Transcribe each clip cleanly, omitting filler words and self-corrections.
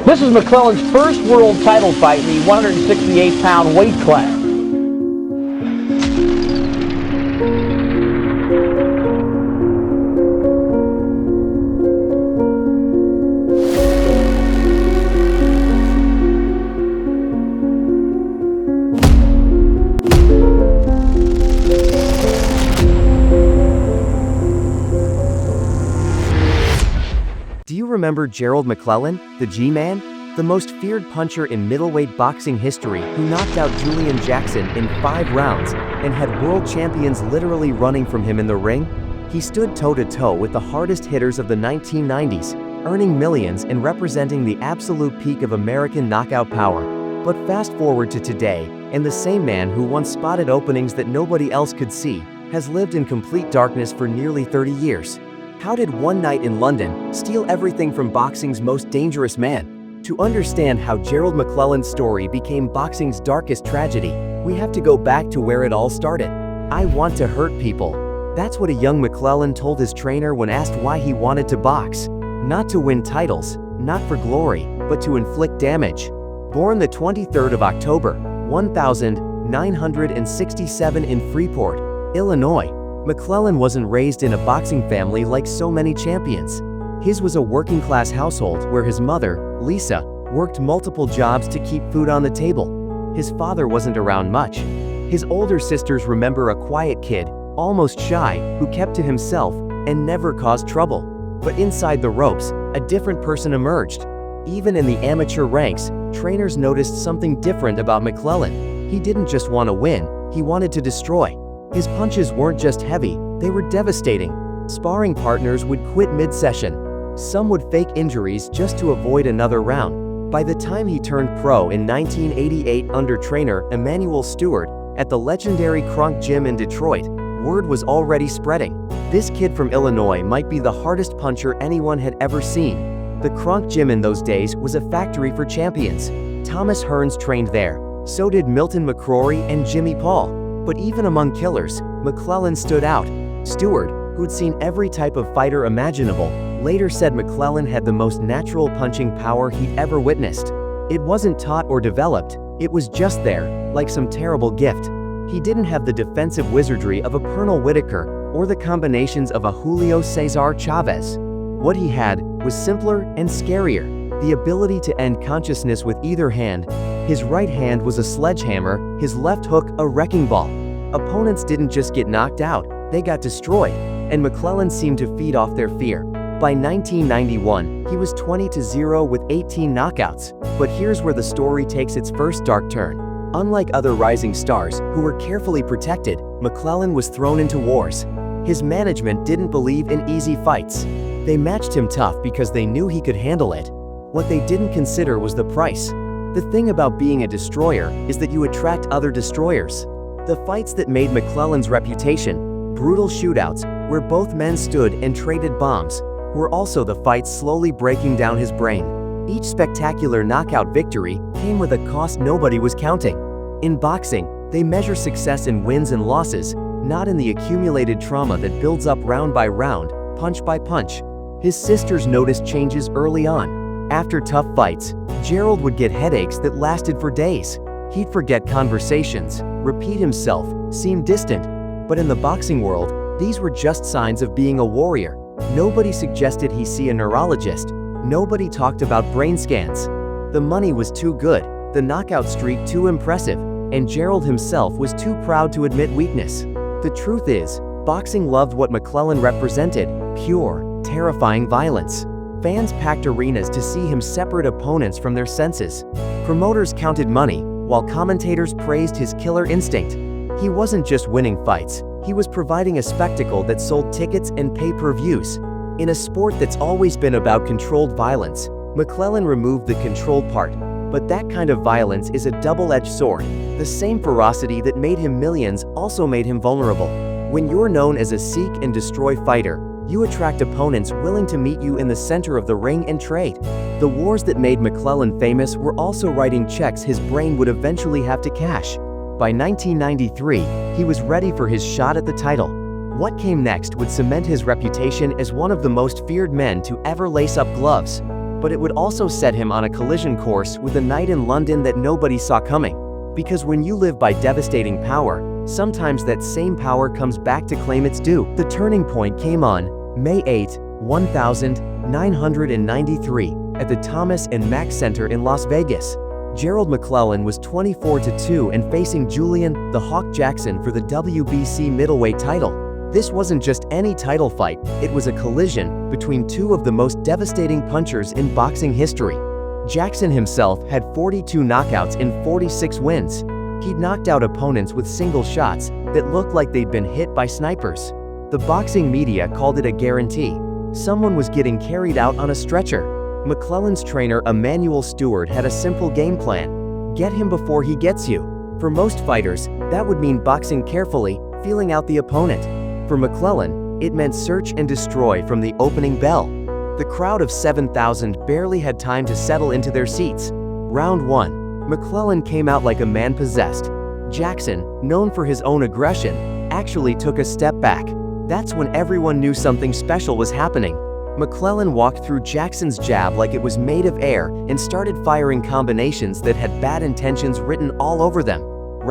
This is McClellan's first world title fight in the 168-pound weight class. Do you remember Gerald McClellan, the G-Man? The most feared puncher in middleweight boxing history who knocked out Julian Jackson in 5 rounds and had world champions literally running from him in the ring? He stood toe-to-toe with the hardest hitters of the 1990s, earning millions and representing the absolute peak of American knockout power. But fast forward to today, and the same man who once spotted openings that nobody else could see, has lived in complete darkness for nearly 30 years. How did one night in London steal everything from boxing's most dangerous man? To understand how Gerald McClellan's story became boxing's darkest tragedy, we have to go back to where it all started. "I want to hurt people." That's what a young McClellan told his trainer when asked why he wanted to box. Not to win titles, not for glory, but to inflict damage. Born the 23rd of October, 1967 in Freeport, Illinois, McClellan wasn't raised in a boxing family like so many champions. His was a working-class household where his mother, Lisa, worked multiple jobs to keep food on the table. His father wasn't around much. His older sisters remember a quiet kid, almost shy, who kept to himself and never caused trouble. But inside the ropes, a different person emerged. Even in the amateur ranks, trainers noticed something different about McClellan. He didn't just want to win, he wanted to destroy. His punches weren't just heavy, they were devastating. Sparring partners would quit mid-session. Some would fake injuries just to avoid another round. By the time he turned pro in 1988 under trainer Emanuel Stewart at the legendary Kronk Gym in Detroit, word was already spreading. This kid from Illinois might be the hardest puncher anyone had ever seen. The Kronk Gym in those days was a factory for champions. Thomas Hearns trained there. So did Milton McCrory and Jimmy Paul. But even among killers, McClellan stood out. Stewart, who'd seen every type of fighter imaginable, later said McClellan had the most natural punching power he'd ever witnessed. It wasn't taught or developed, it was just there, like some terrible gift. He didn't have the defensive wizardry of a Pernell Whitaker or the combinations of a Julio Cesar Chavez. What he had was simpler and scarier, the ability to end consciousness with either hand. His right hand was a sledgehammer, his left hook a wrecking ball. Opponents didn't just get knocked out, they got destroyed, and McClellan seemed to feed off their fear. By 1991, he was 20-0 with 18 knockouts. But here's where the story takes its first dark turn. Unlike other rising stars, who were carefully protected, McClellan was thrown into wars. His management didn't believe in easy fights. They matched him tough because they knew he could handle it. What they didn't consider was the price. The thing about being a destroyer is that you attract other destroyers. The fights that made McClellan's reputation, brutal shootouts, where both men stood and traded bombs, were also the fights slowly breaking down his brain. Each spectacular knockout victory came with a cost nobody was counting. In boxing, they measure success in wins and losses, not in the accumulated trauma that builds up round by round, punch by punch. His sisters noticed changes early on. After tough fights, Gerald would get headaches that lasted for days. He'd forget conversations, repeat himself, seem distant. But in the boxing world, these were just signs of being a warrior. Nobody suggested he see a neurologist. Nobody talked about brain scans. The money was too good, the knockout streak too impressive, and Gerald himself was too proud to admit weakness. The truth is, boxing loved what McClellan represented: pure, terrifying violence. Fans packed arenas to see him separate opponents from their senses. Promoters counted money, while commentators praised his killer instinct. He wasn't just winning fights, he was providing a spectacle that sold tickets and pay-per-views. In a sport that's always been about controlled violence, McClellan removed the controlled part. But that kind of violence is a double-edged sword. The same ferocity that made him millions also made him vulnerable. When you're known as a seek and destroy fighter, you attract opponents willing to meet you in the center of the ring and trade. The wars that made McClellan famous were also writing checks his brain would eventually have to cash. By 1993, he was ready for his shot at the title. What came next would cement his reputation as one of the most feared men to ever lace up gloves. but it would also set him on a collision course with a night in London that nobody saw coming. Because when you live by devastating power, sometimes that same power comes back to claim its due. The turning point came on May 8, 1993, at the Thomas and Mack Center in Las Vegas. Gerald McClellan was 24-2 and facing Julian "the Hawk" Jackson for the WBC middleweight title. This wasn't just any title fight, it was a collision between two of the most devastating punchers in boxing history. Jackson himself had 42 knockouts and 46 wins. He'd knocked out opponents with single shots that looked like they'd been hit by snipers. The boxing media called it a guarantee. Someone was getting carried out on a stretcher. McClellan's trainer Emmanuel Stewart had a simple game plan: get him before he gets you. For most fighters, that would mean boxing carefully, feeling out the opponent. For McClellan, it meant search and destroy from the opening bell. The crowd of 7,000 barely had time to settle into their seats. Round 1. McClellan came out like a man possessed. Jackson, known for his own aggression, actually took a step back. That's when everyone knew something special was happening. McClellan walked through Jackson's jab like it was made of air and started firing combinations that had bad intentions written all over them.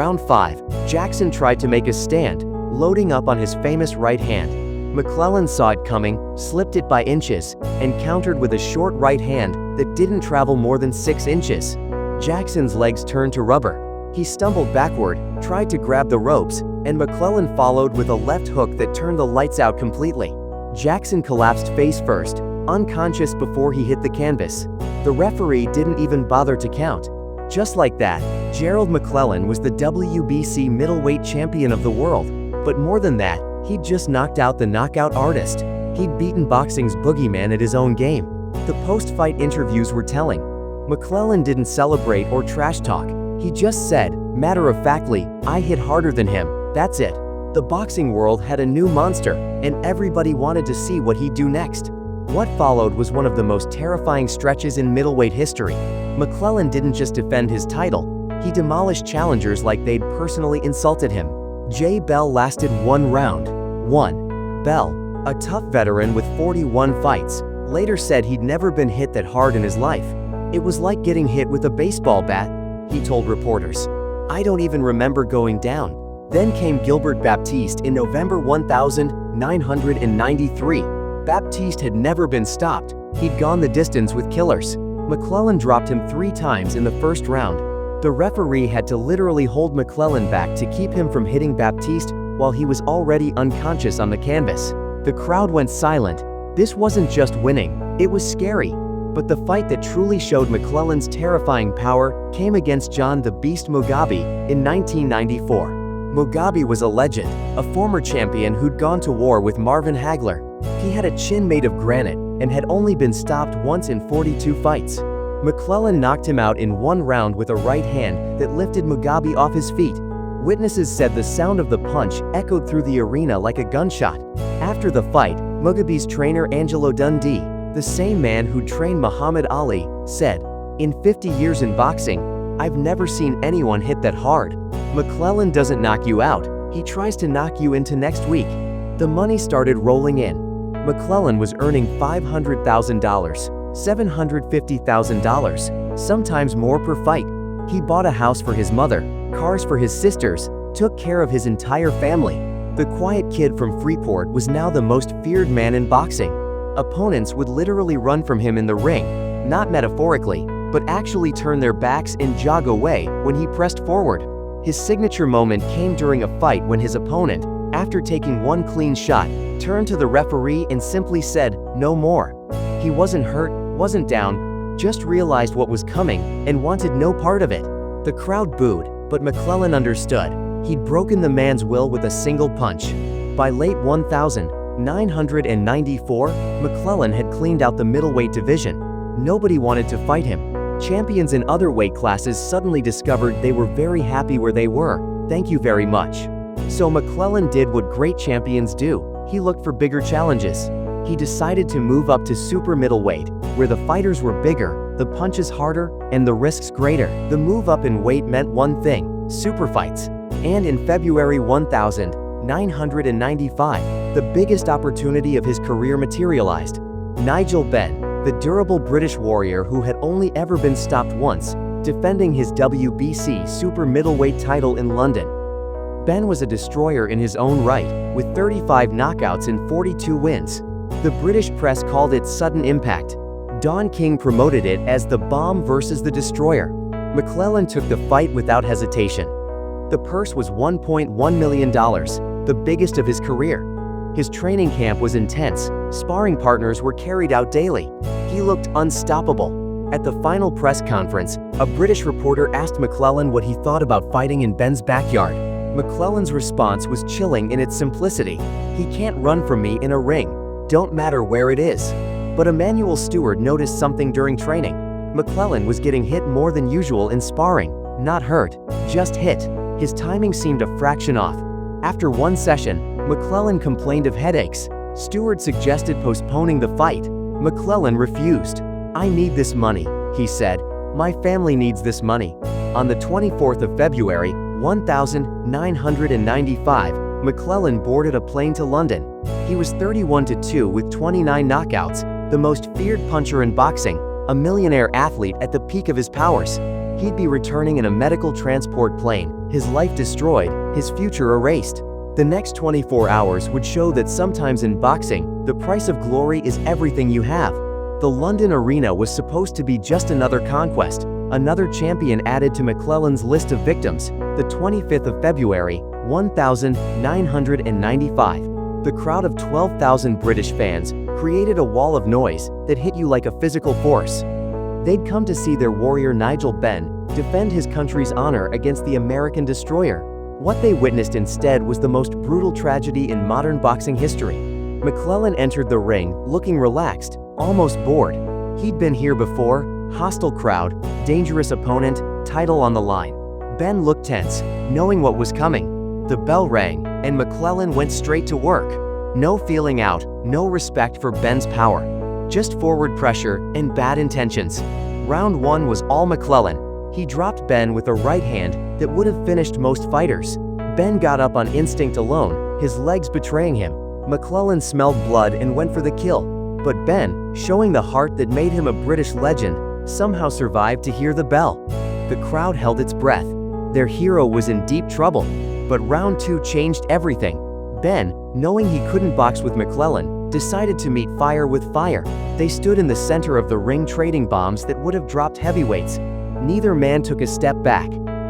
Round 5. Jackson tried to make a stand, loading up on his famous right hand. McClellan saw it coming, slipped it by inches, and countered with a short right hand that didn't travel more than 6 inches. Jackson's legs turned to rubber. He stumbled backward, tried to grab the ropes, and McClellan followed with a left hook that turned the lights out completely. Jackson collapsed face first, unconscious before he hit the canvas. The referee didn't even bother to count. Just like that, Gerald McClellan was the WBC middleweight champion of the world. But more than that, he'd just knocked out the knockout artist. He'd beaten boxing's boogeyman at his own game. The post-fight interviews were telling. McClellan didn't celebrate or trash talk. He just said, matter-of-factly, "I hit harder than him, that's it." The boxing world had a new monster, and everybody wanted to see what he'd do next. What followed was one of the most terrifying stretches in middleweight history. McClellan didn't just defend his title, he demolished challengers like they'd personally insulted him. J. Bell lasted 1 round. 1. Bell, a tough veteran with 41 fights, later said he'd never been hit that hard in his life. "It was like getting hit with a baseball bat," he told reporters. "I don't even remember going down." Then came Gilbert Baptiste in November 1993. Baptiste had never been stopped. He'd gone the distance with killers. McClellan dropped him 3 times in the first round. The referee had to literally hold McClellan back to keep him from hitting Baptiste while he was already unconscious on the canvas. The crowd went silent. This wasn't just winning, it was scary. But the fight that truly showed McClellan's terrifying power came against John the Beast Mugabe in 1994. Mugabe was a legend, a former champion who'd gone to war with Marvin Hagler. He had a chin made of granite and had only been stopped once in 42 fights. McClellan knocked him out in 1 round with a right hand that lifted Mugabe off his feet. Witnesses said the sound of the punch echoed through the arena like a gunshot. After the fight, Mugabe's trainer Angelo Dundee, the same man who trained Muhammad Ali, said, "In 50 years in boxing, I've never seen anyone hit that hard. McClellan doesn't knock you out, he tries to knock you into next week." The money started rolling in. McClellan was earning $500,000, $750,000, sometimes more per fight. He bought a house for his mother, cars for his sisters, took care of his entire family. The quiet kid from Freeport was now the most feared man in boxing. Opponents would literally run from him in the ring, not metaphorically, but actually turn their backs and jog away when he pressed forward. His signature moment came during a fight when his opponent, after taking 1 clean shot, turned to the referee and simply said, "No more." He wasn't hurt, wasn't down, just realized what was coming and wanted no part of it. The crowd booed, but McClellan understood. He'd broken the man's will with a single punch. By late 1994, McClellan had cleaned out the middleweight division. Nobody wanted to fight him. Champions in other weight classes suddenly discovered they were very happy where they were. "Thank you very much." So McClellan did what great champions do. He looked for bigger challenges. He decided to move up to super middleweight, where the fighters were bigger, the punches harder, and the risks greater. The move up in weight meant one thing: super fights. And in February 1995, the biggest opportunity of his career materialized. Nigel Benn, the durable British warrior who had only ever been stopped once, defending his WBC super middleweight title in London. Benn was a destroyer in his own right, with 35 knockouts and 42 wins. The British press called it sudden impact. Don King promoted it as the bomb versus the destroyer. McClellan took the fight without hesitation. The purse was $1.1 million, the biggest of his career. His training camp was intense, sparring partners were carried out daily. He looked unstoppable. At the final press conference, a British reporter asked McClellan what he thought about fighting in Benn's backyard. McClellan's response was chilling in its simplicity. "He can't run from me in a ring. Don't matter where it is." But Emanuel Stewart noticed something during training. McClellan was getting hit more than usual in sparring. Not hurt, just hit. His timing seemed a fraction off. After one session, McClellan complained of headaches. Stewart suggested postponing the fight. McClellan refused. "I need this money," he said. "My family needs this money." On the 24th of February, 1995, McClellan boarded a plane to London. He was 31-2 with 29 knockouts, the most feared puncher in boxing, a millionaire athlete at the peak of his powers. He'd be returning in a medical transport plane, his life destroyed, his future erased. The next 24 hours would show that sometimes in boxing, the price of glory is everything you have. The London arena was supposed to be just another conquest, another champion added to McClellan's list of victims. The 25th of February, 1995. The crowd of 12,000 British fans created a wall of noise that hit you like a physical force. They'd come to see their warrior Nigel Benn defend his country's honor against the American destroyer. What they witnessed instead was the most brutal tragedy in modern boxing history. McClellan entered the ring, looking relaxed, almost bored. He'd been here before, hostile crowd, dangerous opponent, title on the line. Benn looked tense, knowing what was coming. The bell rang, and McClellan went straight to work. No feeling out, no respect for Benn's power. Just forward pressure and bad intentions. Round 1 was all McClellan. He dropped Benn with a right hand that would have finished most fighters. Benn got up on instinct alone, his legs betraying him. McClellan smelled blood and went for the kill. But Benn, showing the heart that made him a British legend, somehow survived to hear the bell. The crowd held its breath. Their hero was in deep trouble. But round 2 changed everything. Benn, knowing he couldn't box with McClellan, decided to meet fire with fire. They stood in the center of the ring trading bombs that would have dropped heavyweights. Neither man took a step back.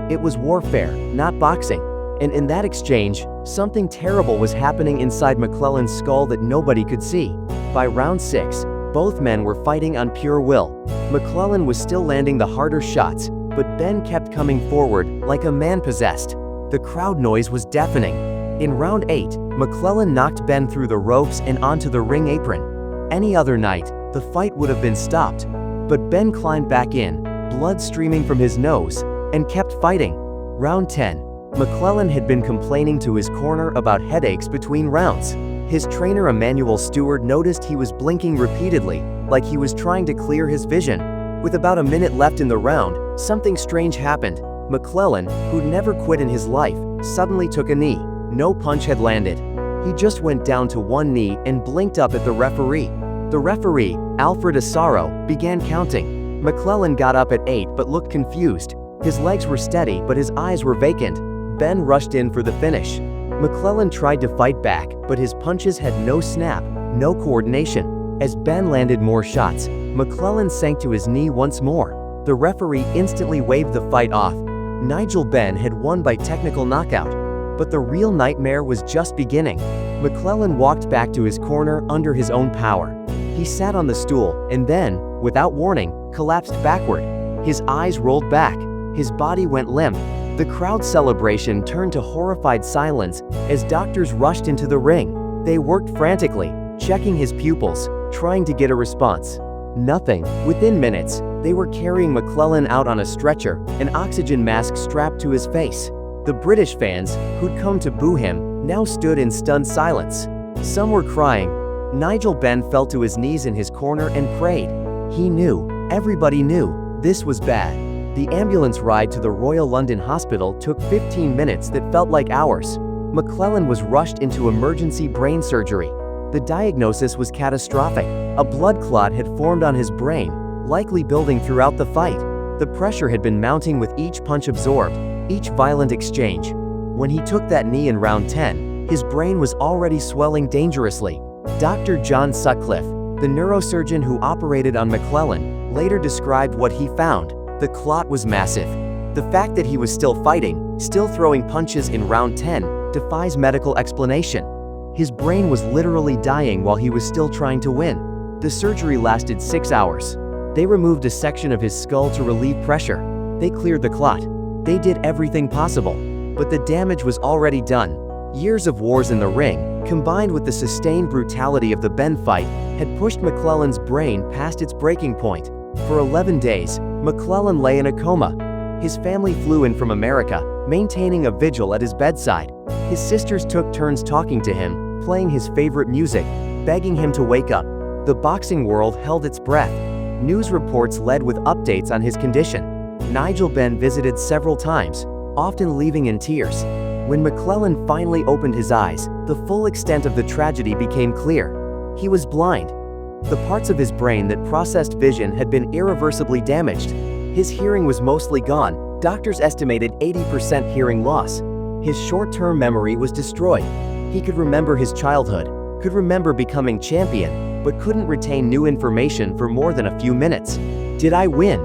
It was warfare, not boxing. And in that exchange, something terrible was happening inside McClellan's skull that nobody could see. By round 6, both men were fighting on pure will. McClellan was still landing the harder shots, but Benn kept coming forward like a man possessed. The crowd noise was deafening. In round 8, McClellan knocked Benn through the ropes and onto the ring apron. Any other night, the fight would have been stopped. But Benn climbed back in, blood streaming from his nose, and kept fighting. Round 10. McClellan had been complaining to his corner about headaches between rounds. His trainer Emanuel Stewart noticed he was blinking repeatedly, like he was trying to clear his vision. With about a minute left in the round, something strange happened. McClellan, who'd never quit in his life, suddenly took a knee. No punch had landed. He just went down to one knee and blinked up at the referee. The referee, Alfred Asaro, began counting. McClellan got up at 8 but looked confused. His legs were steady but his eyes were vacant. Benn rushed in for the finish. McClellan tried to fight back, but his punches had no snap, no coordination. As Benn landed more shots, McClellan sank to his knee once more. The referee instantly waved the fight off. Nigel Benn had won by technical knockout. But the real nightmare was just beginning. McClellan walked back to his corner under his own power. He sat on the stool, and then, without warning, collapsed backward. His eyes rolled back. His body went limp. The crowd's celebration turned to horrified silence as doctors rushed into the ring. They worked frantically, checking his pupils, trying to get a response. Nothing. Within minutes, they were carrying McClellan out on a stretcher, an oxygen mask strapped to his face. The British fans, who'd come to boo him, now stood in stunned silence. Some were crying. Nigel Benn fell to his knees in his corner and prayed. He knew, everybody knew, this was bad. The ambulance ride to the Royal London Hospital took 15 minutes that felt like hours. McClellan was rushed into emergency brain surgery. The diagnosis was catastrophic. A blood clot had formed on his brain, likely building throughout the fight. The pressure had been mounting with each punch absorbed, each violent exchange. When he took that knee in round 10, his brain was already swelling dangerously. Dr. John Sutcliffe, the neurosurgeon who operated on McClellan, later described what he found. The clot was massive. The fact that he was still fighting, still throwing punches in round 10, defies medical explanation. His brain was literally dying while he was still trying to win. The surgery lasted 6 hours. They removed a section of his skull to relieve pressure. They cleared the clot. They did everything possible. But the damage was already done. Years of wars in the ring, combined with the sustained brutality of the Benn fight, had pushed McClellan's brain past its breaking point. For 11 days, McClellan lay in a coma. His family flew in from America, maintaining a vigil at his bedside. His sisters took turns talking to him, playing his favorite music, begging him to wake up. The boxing world held its breath. News reports led with updates on his condition. Nigel Benn visited several times, often leaving in tears. When McClellan finally opened his eyes, the full extent of the tragedy became clear. He was blind. The parts of his brain that processed vision had been irreversibly damaged. His hearing was mostly gone. Doctors estimated 80% hearing loss. His short-term memory was destroyed. He could remember his childhood, could remember becoming champion, but couldn't retain new information for more than a few minutes. "Did I win?"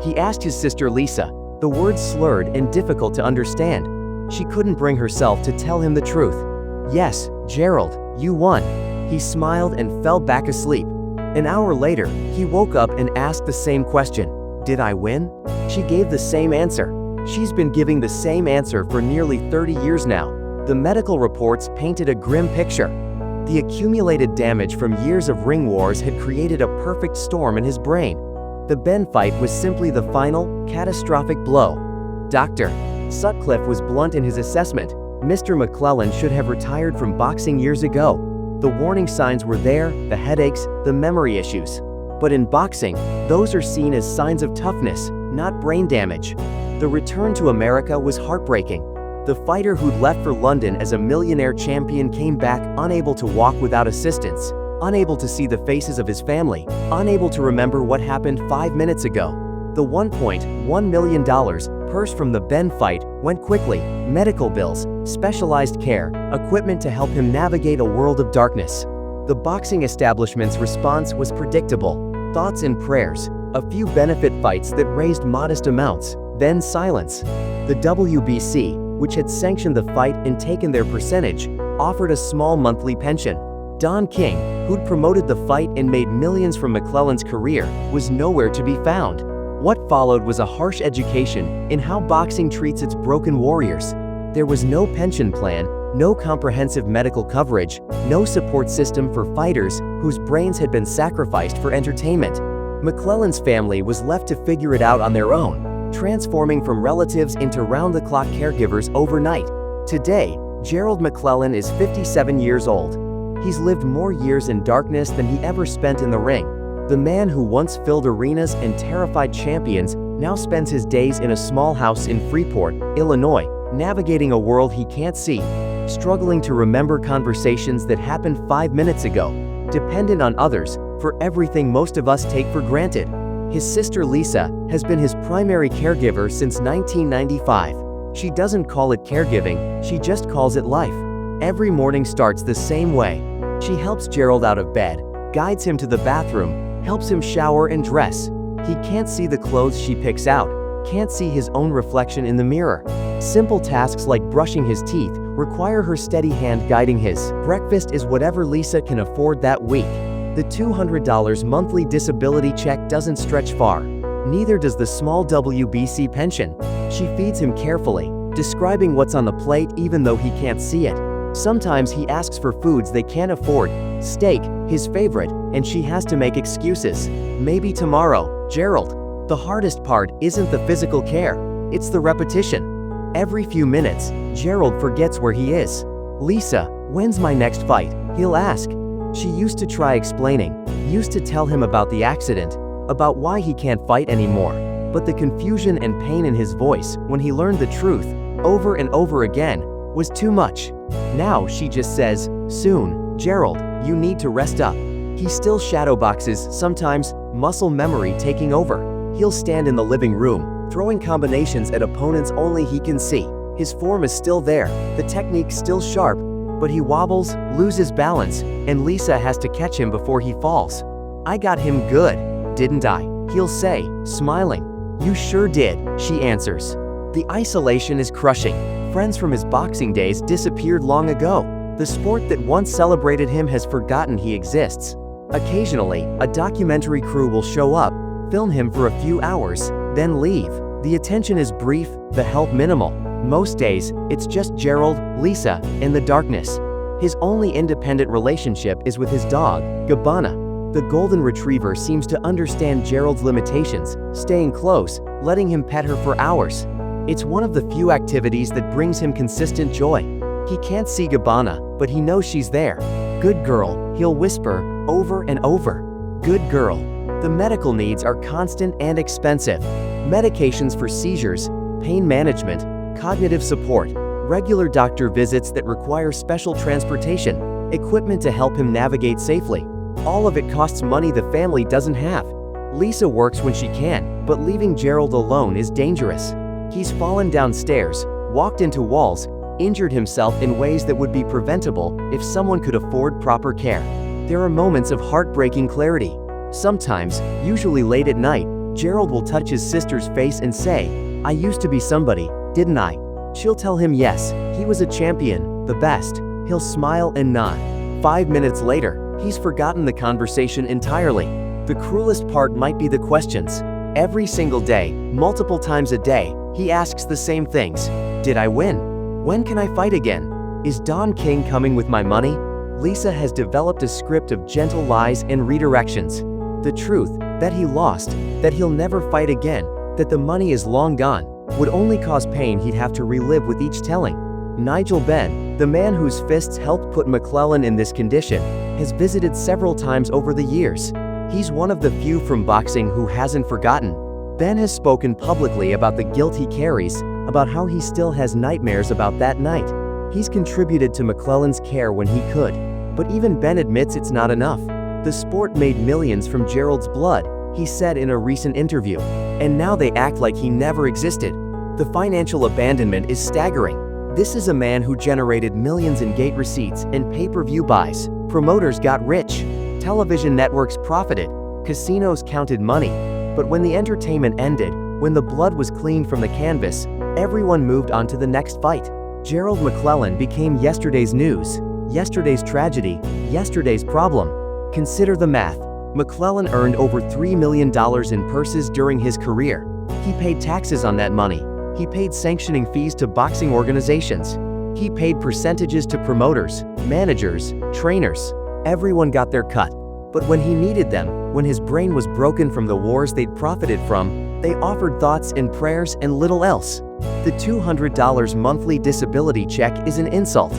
he asked his sister Lisa, the words slurred and difficult to understand. She couldn't bring herself to tell him the truth. "Yes, Gerald, you won." He smiled and fell back asleep. An hour later, he woke up and asked the same question. "Did I win?" She gave the same answer. She's been giving the same answer for nearly 30 years now. The medical reports painted a grim picture. The accumulated damage from years of ring wars had created a perfect storm in his brain. The Benn fight was simply the final, catastrophic blow. Dr. Sutcliffe was blunt in his assessment. Mr. McClellan should have retired from boxing years ago. The warning signs were there, the headaches, the memory issues. But in boxing, those are seen as signs of toughness, not brain damage. The return to America was heartbreaking. The fighter who'd left for London as a millionaire champion came back unable to walk without assistance, unable to see the faces of his family, unable to remember what happened 5 minutes ago. The $1.1 million purse from the Benn fight went quickly. Medical bills, specialized care, equipment to help him navigate a world of darkness. The boxing establishment's response was predictable. Thoughts and prayers, a few benefit fights that raised modest amounts, then silence. The WBC, which had sanctioned the fight and taken their percentage, offered a small monthly pension. Don King, who'd promoted the fight and made millions from McClellan's career, was nowhere to be found. What followed was a harsh education in how boxing treats its broken warriors. There was no pension plan, no comprehensive medical coverage, no support system for fighters whose brains had been sacrificed for entertainment. McClellan's family was left to figure it out on their own, transforming from relatives into round-the-clock caregivers overnight. Today, Gerald McClellan is 57 years old. He's lived more years in darkness than he ever spent in the ring. The man who once filled arenas and terrified champions now spends his days in a small house in Freeport, Illinois, navigating a world he can't see, struggling to remember conversations that happened 5 minutes ago, dependent on others for everything most of us take for granted. His sister Lisa has been his primary caregiver since 1995. She doesn't call it caregiving, she just calls it life. Every morning starts the same way. She helps Gerald out of bed, guides him to the bathroom, helps him shower and dress. He can't see the clothes she picks out, can't see his own reflection in the mirror. Simple tasks like brushing his teeth require her steady hand guiding his. Breakfast is whatever Lisa can afford that week. The $200 monthly disability check doesn't stretch far. Neither does the small WBC pension. She feeds him carefully, describing what's on the plate even though he can't see it. Sometimes he asks for foods they can't afford, steak, his favorite, and she has to make excuses. Maybe tomorrow, Gerald. The hardest part isn't the physical care, it's the repetition. Every few minutes, Gerald forgets where he is. "Lisa, when's my next fight?" he'll ask. She used to try explaining, used to tell him about the accident, about why he can't fight anymore. But the confusion and pain in his voice when he learned the truth, over and over again, was too much. Now she just says, "Soon, Gerald." you need to rest up. He still shadowboxes, sometimes, muscle memory taking over. He'll stand in the living room, throwing combinations at opponents only he can see. His form is still there, the technique still sharp, but he wobbles, loses balance, and Lisa has to catch him before he falls. "I got him good, didn't I?" he'll say, smiling. "You sure did," she answers. The isolation is crushing. Friends from his boxing days disappeared long ago. The sport that once celebrated him has forgotten he exists. Occasionally, a documentary crew will show up, film him for a few hours, then leave. The attention is brief, the help minimal. Most days, it's just Gerald, Lisa, and the darkness. His only independent relationship is with his dog, Gabbana. The golden retriever seems to understand Gerald's limitations, staying close, letting him pet her for hours. It's one of the few activities that brings him consistent joy. He can't see Gabbana, but he knows she's there. "Good girl," he'll whisper, over and over. "Good girl." The medical needs are constant and expensive. Medications for seizures, pain management, cognitive support, regular doctor visits that require special transportation, equipment to help him navigate safely. All of it costs money the family doesn't have. Lisa works when she can, but leaving Gerald alone is dangerous. He's fallen downstairs, walked into walls, injured himself in ways that would be preventable if someone could afford proper care. There are moments of heartbreaking clarity. Sometimes, usually late at night, Gerald will touch his sister's face and say, "I used to be somebody, didn't I?" She'll tell him yes, he was a champion, the best. He'll smile and nod. 5 minutes later, he's forgotten the conversation entirely. The cruelest part might be the questions. Every single day, multiple times a day, he asks the same things. Did I win? When can I fight again? Is Don King coming with my money? Lisa has developed a script of gentle lies and redirections. The truth, that he lost, that he'll never fight again, that the money is long gone, would only cause pain he'd have to relive with each telling. Nigel Benn, the man whose fists helped put McClellan in this condition, has visited several times over the years. He's one of the few from boxing who hasn't forgotten. Ben has spoken publicly about the guilt he carries, about how he still has nightmares about that night. He's contributed to McClellan's care when he could. But even Ben admits it's not enough. The sport made millions from Gerald's blood, he said in a recent interview. And now they act like he never existed. The financial abandonment is staggering. This is a man who generated millions in gate receipts and pay-per-view buys. Promoters got rich. Television networks profited. Casinos counted money. But when the entertainment ended, when the blood was cleaned from the canvas, everyone moved on to the next fight. Gerald McClellan became yesterday's news, yesterday's tragedy, yesterday's problem. Consider the math. McClellan earned over $3 million in purses during his career. He paid taxes on that money. He paid sanctioning fees to boxing organizations. He paid percentages to promoters, managers, trainers. Everyone got their cut. But when he needed them, when his brain was broken from the wars they'd profited from, they offered thoughts and prayers and little else. The $200 monthly disability check is an insult.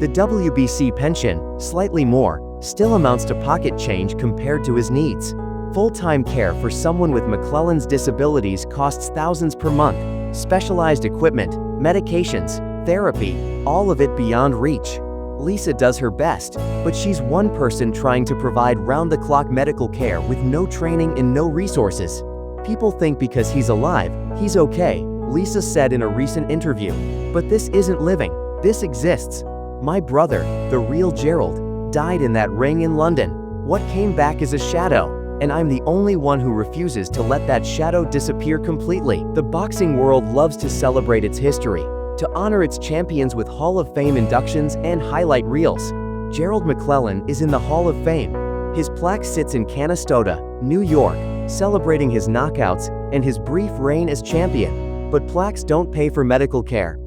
The WBC pension, slightly more, still amounts to pocket change compared to his needs. Full-time care for someone with McClellan's disabilities costs thousands per month. Specialized equipment, medications, therapy, all of it beyond reach. Lisa does her best, but she's one person trying to provide round-the-clock medical care with no training and no resources. People think because he's alive, he's okay, Lisa said in a recent interview. But this isn't living, this exists. My brother, the real Gerald, died in that ring in London. What came back is a shadow, and I'm the only one who refuses to let that shadow disappear completely. The boxing world loves to celebrate its history, to honor its champions with Hall of Fame inductions and highlight reels. Gerald McClellan is in the Hall of Fame. His plaque sits in Canastota, New York, celebrating his knockouts and his brief reign as champion. But plaques don't pay for medical care.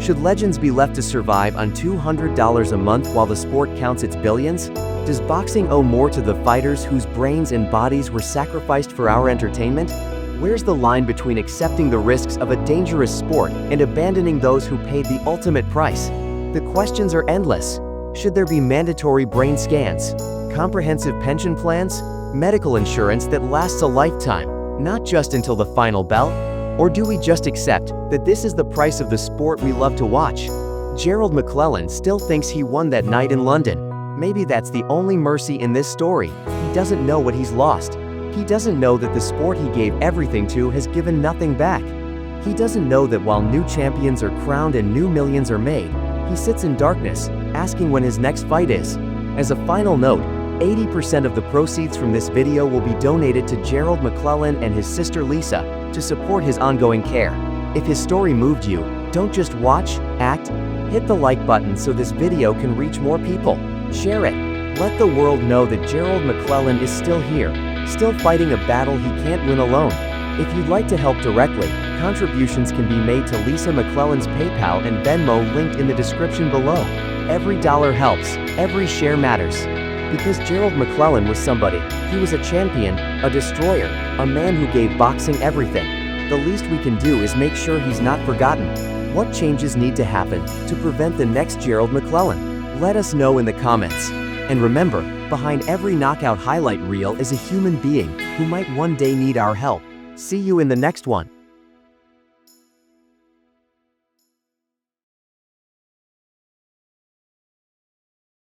Should legends be left to survive on $200 a month while the sport counts its billions? Does boxing owe more to the fighters whose brains and bodies were sacrificed for our entertainment? Where's the line between accepting the risks of a dangerous sport and abandoning those who paid the ultimate price? The questions are endless. Should there be mandatory brain scans, comprehensive pension plans, medical insurance that lasts a lifetime, not just until the final bell? Or do we just accept that this is the price of the sport we love to watch? Gerald McClellan still thinks he won that night in London. Maybe that's the only mercy in this story. He doesn't know what he's lost. He doesn't know that the sport he gave everything to has given nothing back. He doesn't know that while new champions are crowned and new millions are made, he sits in darkness, asking when his next fight is. As a final note, 80% of the proceeds from this video will be donated to Gerald McClellan and his sister Lisa to support his ongoing care. If his story moved you, don't just watch, act. Hit the like button so this video can reach more people. Share it. Let the world know that Gerald McClellan is still here, still fighting a battle he can't win alone. If you'd like to help directly, contributions can be made to Lisa McClellan's PayPal and Venmo linked in the description below. Every dollar helps, every share matters. Because Gerald McClellan was somebody. He was a champion, a destroyer, a man who gave boxing everything. The least we can do is make sure he's not forgotten. What changes need to happen to prevent the next Gerald McClellan? Let us know in the comments. And remember, behind every knockout highlight reel is a human being who might one day need our help. See you in the next one.